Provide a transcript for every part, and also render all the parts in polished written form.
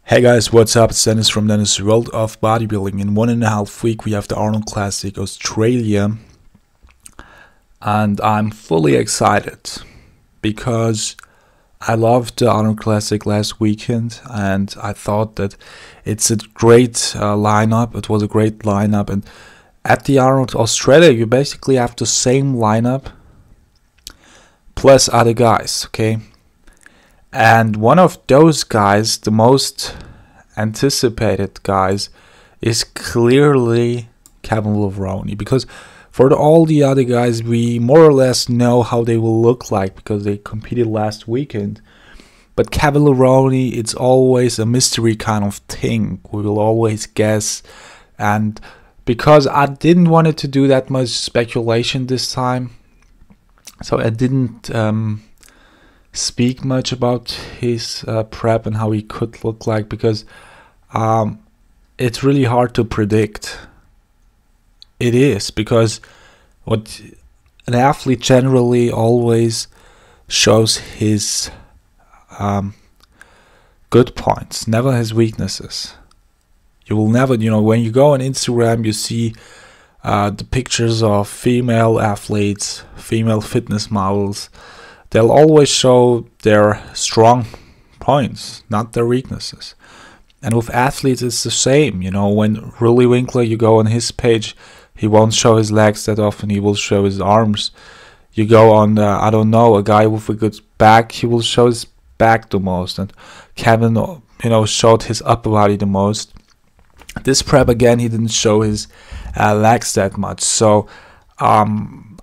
Hey guys, what's up? It's Deniz from Deniz World of Bodybuilding. In 1.5 weeks we have the Arnold Classic Australia, and I'm fully excited because I loved the Arnold Classic last weekend and I thought that it's a great lineup. It was a great lineup, and at the Arnold Australia you basically have the same lineup plus other guys, okay? And one of those guys, the most anticipated guys, is clearly Kevin Levrone, because for all the other guys we more or less know how they will look like because they competed last weekend. But Kevin Levrone, it's always a mystery kind of thing. We will always guess, and because I didn't want it to do that much speculation this time, so I didn't speak much about his prep and how he could look like, because it's really hard to predict. It is, because what an athlete generally always shows his good points, never his weaknesses. You will never, when you go on Instagram, you see the pictures of female athletes, female fitness models. They'll always show their strong points, not their weaknesses. And with athletes, it's the same. When Willie Winkler, you go on his page, he won't show his legs that often. He will show his arms. You go on, a guy with a good back, he will show his back the most. And Kevin, showed his upper body the most. This prep, again, he didn't show his legs that much. So,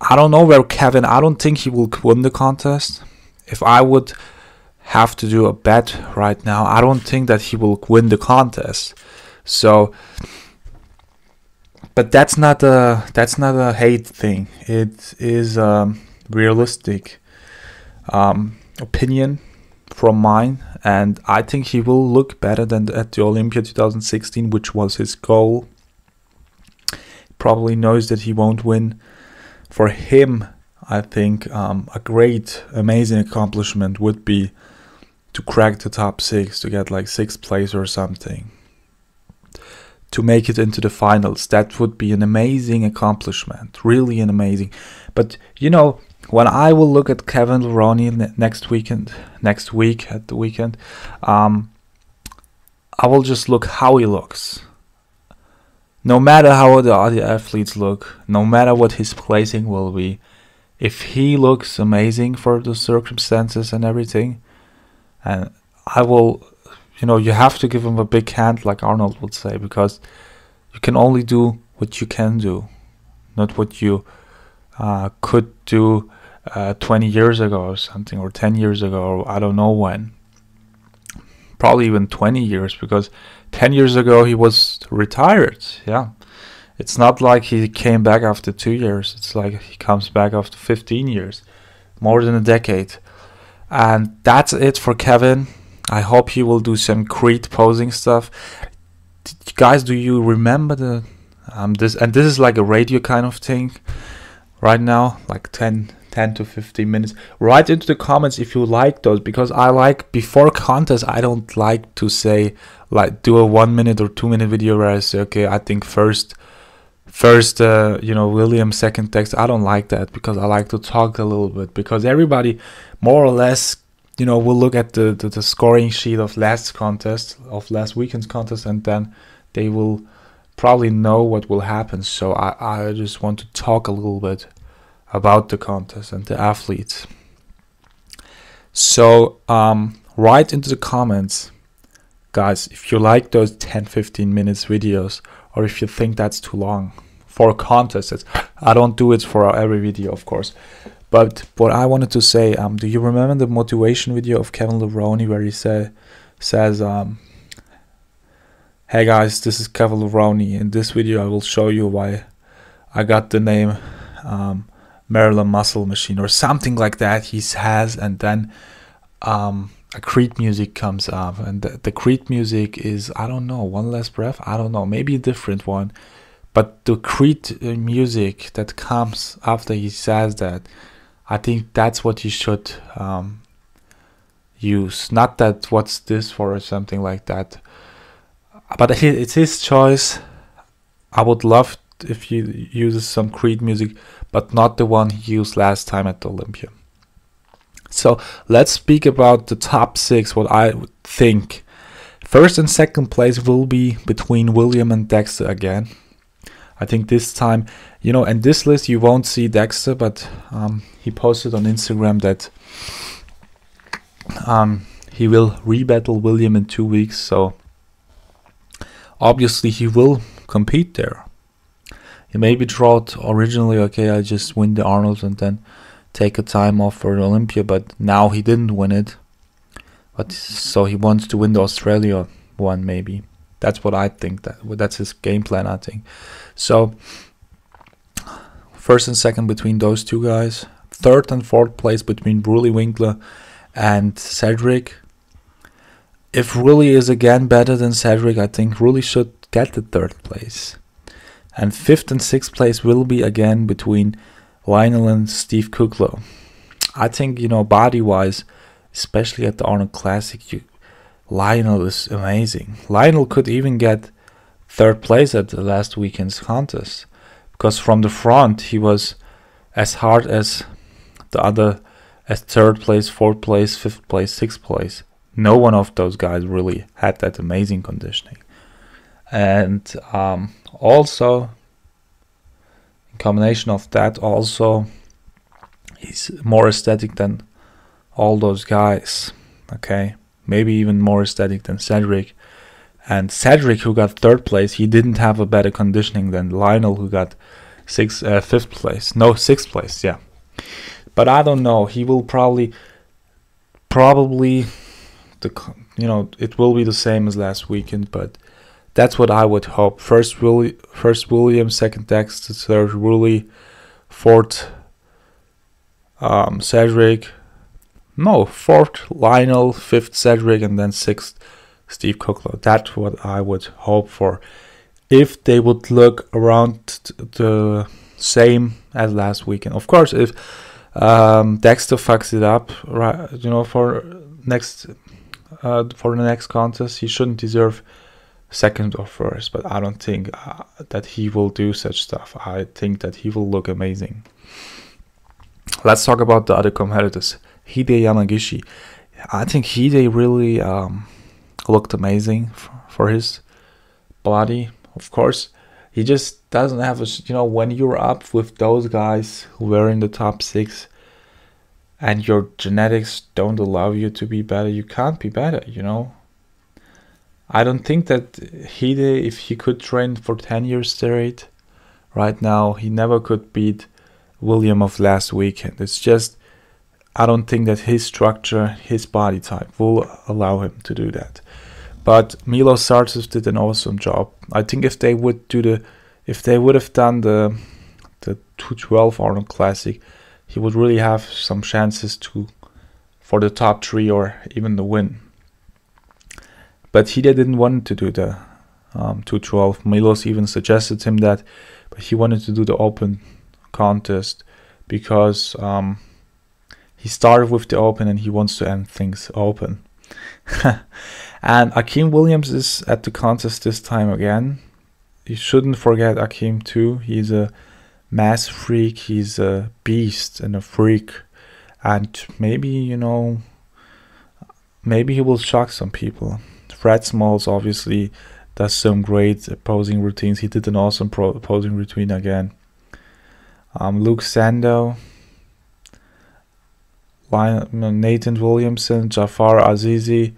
I don't know where Kevin, I don't think he will win the contest. If I would have to do a bet right now, I don't think that he will win the contest. So, but that's not a hate thing. It is a realistic opinion from mine, and I think he will look better than at the Olympia 2016, which was his goal. Probably knows that he won't win. For him, I think a great, amazing accomplishment would be to crack the top 6, to get like 6th place or something, to make it into the finals. That would be an amazing accomplishment, really an amazing. But when I will look at Kevin Levrone next week at the weekend, I will just look how he looks. No matter how the other athletes look, no matter what his placing will be, if he looks amazing for the circumstances and everything, and I will, you have to give him a big hand, like Arnold would say, because you can only do what you can do, not what you could do 20 years ago or something, or 10 years ago, or I don't know when. Probably even 20 years, because 10 years ago he was retired. Yeah, it's not like he came back after 2 years. It's like he comes back after 15 years, more than a decade. And that's it for Kevin. I hope he will do some Creed posing stuff. Guys, do you remember the this? And this is like a radio kind of thing right now, like 10 to 15 minutes. Write into the comments if you like those, because I like, before contest, I don't like to say, like, do a 1 minute or 2 minute video where I say, okay, I think first William, second text. I don't like that, because I like to talk a little bit, because everybody more or less will look at the scoring sheet of last weekend's contest, and then they will probably know what will happen. So I just want to talk a little bit about the contest and the athletes. So write into the comments, guys, if you like those 10-15 minutes videos, or if you think that's too long for a contest. I don't do it for every video, of course. But what I wanted to say, do you remember the motivation video of Kevin Levrone where he says, hey guys, this is Kevin Levrone. In this video I will show you why I got the name Maryland Muscle Machine, or something like that he has, and then a Creed music comes up, and the Creed music is, I don't know, One Last Breath, I don't know, maybe a different one, but the Creed music that comes after he says that, I think that's what you should use. Not that what's this for or something like that. But it's his choice. I would love if he uses some Creed music, but not the one he used last time at the Olympia. So let's speak about the top 6, what I would think. First and second place will be between William and Dexter again. I think this time, you know, and this list you won't see Dexter, but he posted on Instagram that he will rebattle William in 2 weeks, so obviously he will compete there. He maybe thought originally, okay, I just win the Arnold and then take a time off for the Olympia, but now he didn't win it. But so he wants to win the Australia one, maybe. That's what I think. That's his game plan, I think. So first and second between those two guys. Third and fourth place between Rulli Winkler and Cedric. If Rulli is again better than Cedric, I think Rulli should get the third place. And fifth and sixth place will be again between Lionel and Steve Kuklo. I think, you know, body-wise, especially at the Arnold Classic, Lionel is amazing. Lionel could even get third place at the last weekend's contest, because from the front he was as hard as the other, as third place, fourth place, fifth place, sixth place. No one of those guys really had that amazing conditioning. And also, in combination of that, also he's more aesthetic than all those guys. Okay, maybe even more aesthetic than Cedric. And Cedric, who got third place, he didn't have a better conditioning than Lionel, who got sixth place. No, sixth place, yeah. But I don't know. He will probably you know, it will be the same as last weekend, but that's what I would hope. First William, second Dexter, third Rulli, fourth Cedric. No, fourth Lionel, fifth Cedric, and then sixth Steve Kuklo. That's what I would hope for. If they would look around the same as last weekend. Of course, if Dexter fucks it up, right, you know, for the next contest, he shouldn't deserve second or first. But I don't think that he will do such stuff. I think that he will look amazing. Let's talk about the other competitors. Hide Yamagishi. I think Hide really looked amazing for his body. Of course, he just doesn't have a, you know, when you're up with those guys who were in the top 6 and your genetics don't allow you to be better, you can't be better, you know. I don't think that Hide, if he could train for 10 years straight, right now, he never could beat William of last weekend. It's just, I don't think that his structure, his body type will allow him to do that. But Milo Sarcev did an awesome job. I think if they would have done the 212 Arnold Classic, he would really have some chances for the top 3 or even the win. But he didn't want to do the 212. Milos even suggested him that, but he wanted to do the open contest because he started with the open and he wants to end things open. And Akeem Williams is at the contest this time again. You shouldn't forget Akeem too. He's a mass freak. He's a beast and a freak. And maybe, you know, maybe he will shock some people. Fred Smalls obviously does some great posing routines. He did an awesome posing routine again. Luke Sando, Nathan Williamson, Jafar Azizi,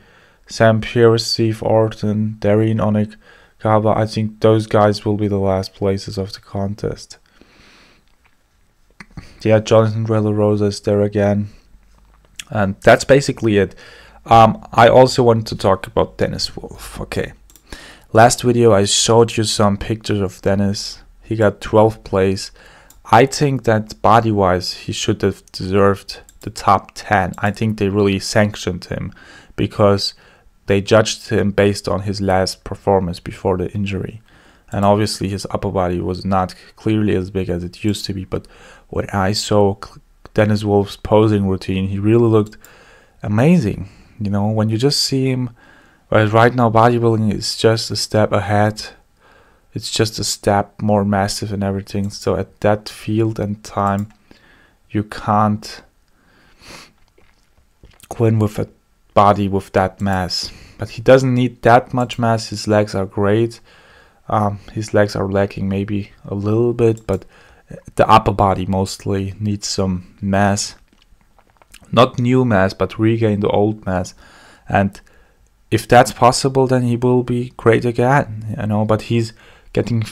Sam Pierce, Steve Orton, Darren Onigaba. I think those guys will be the last places of the contest. Yeah, Jonathan De La Rosa is there again. And that's basically it. I also want to talk about Deniz Wolf. Okay. Last video I showed you some pictures of Deniz. He got 12th place. I think that body-wise he should have deserved the top 10. I think they really sanctioned him because they judged him based on his last performance before the injury. And obviously his upper body was not clearly as big as it used to be. But when I saw Deniz Wolf's posing routine, he really looked amazing. You know, when you just see him, whereas right now bodybuilding is just a step ahead. It's just a step more massive and everything. So at that field and time, you can't win with a body with that mass. But he doesn't need that much mass. His legs are great. His legs are lacking maybe a little bit, but the upper body mostly needs some mass. Not new mass, but regain the old mass. And if that's possible, then he will be great again, you know. But he's getting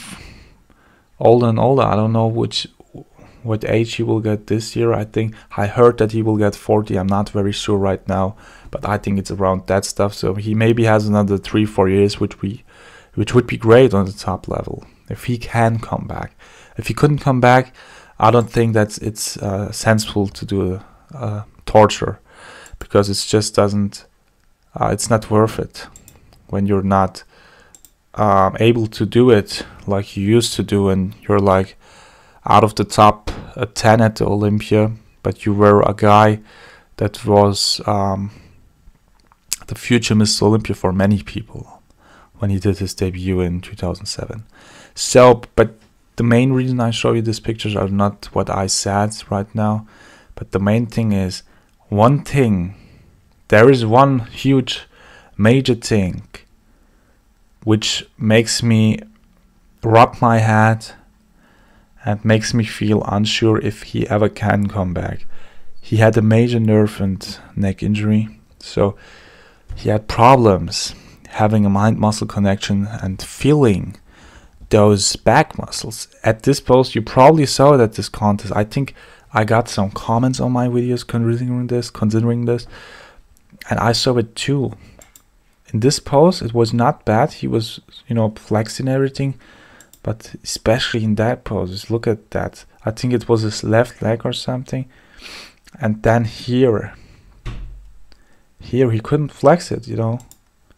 older and older. I don't know what age he will get this year. I heard that he will get 40. I'm not very sure right now, but I think it's around that stuff. So he maybe has another 3-4 years, which would be great on the top level if he can come back. If he couldn't come back, I don't think that it's sensible to do torture, because it just doesn't. It's not worth it when you're not able to do it like you used to do, and you're like out of the top 10 at the Olympia, but you were a guy that was the future Mr. Olympia for many people when he did his debut in 2007. So, but the main reason I show you these pictures are not what I said right now, but the main thing is there is one huge major thing which makes me rub my head and makes me feel unsure if he ever can come back. He had a major nerve and neck injury, so he had problems having a mind-muscle connection and feeling those back muscles. At this pose, you probably saw it at this contest. I think I got some comments on my videos considering this, and I saw it too. In this pose, it was not bad. He was, you know, flexing everything, but especially in that pose, look at that. I think it was his left leg or something, and then here he couldn't flex it, you know,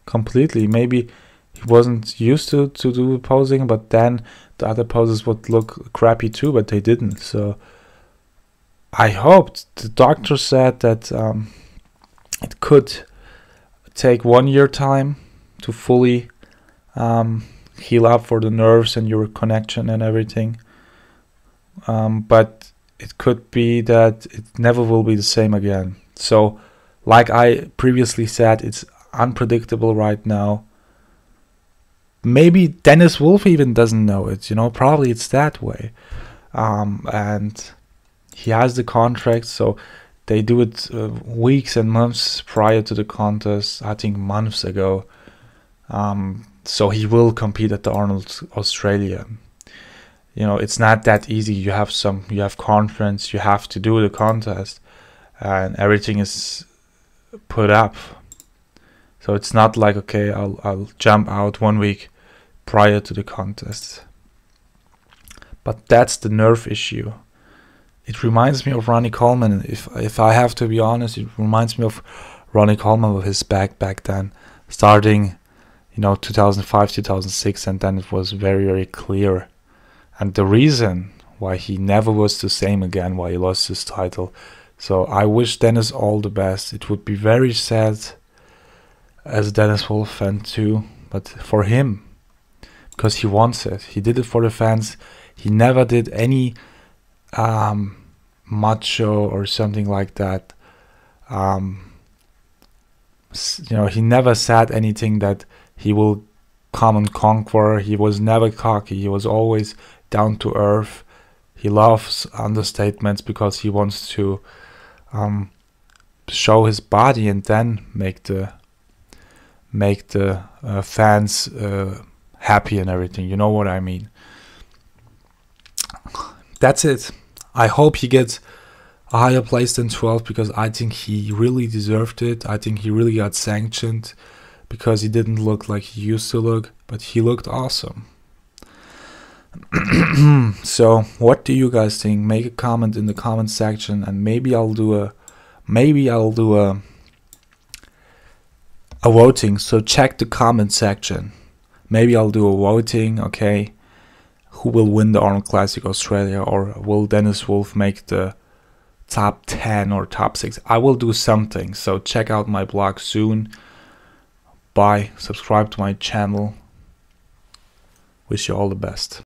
completely. Maybe he wasn't used to do posing, but then the other poses would look crappy too, but they didn't. So I hoped, the doctor said that it could take 1 year time to fully heal up for the nerves and your connection and everything, but it could be that it never will be the same again. So like I previously said, it's unpredictable right now. Maybe Deniz Wolf even doesn't know it, you know, probably it's that way. And he has the contract, so they do it weeks and months prior to the contest, I think months ago. So he will compete at the Arnold Australia. You know, it's not that easy. You have conference, you have to do the contest, and everything is put up. So it's not like, okay, I'll jump out 1 week prior to the contest. But that's the nerve issue. It reminds me of Ronnie Coleman. If I have to be honest, it reminds me of Ronnie Coleman with his back then, starting, you know, 2005, 2006, and then it was very, very clear. And the reason why he never was the same again, why he lost his title. So I wish Deniz all the best. It would be very sad as a Deniz Wolf fan too, but for him, because he wants it. He did it for the fans. He never did any macho or something like that. You know, he never said anything that he will come and conquer. He was never cocky. He was always down to earth. He loves understatements because he wants to show his body and then make the fans happy and everything. You know what I mean? That's it. I hope he gets a higher place than 12, because I think he really deserved it. I think he really got sanctioned because he didn't look like he used to look, but he looked awesome. So what do you guys think? Make a comment in the comment section, and maybe I'll do a voting. So check the comment section. Maybe I'll do a voting. Okay, who will win the Arnold Classic Australia, or will Deniz Wolf make the top 10 or top 6. I will do something, so check out my blog soon. Bye, subscribe to my channel. Wish you all the best.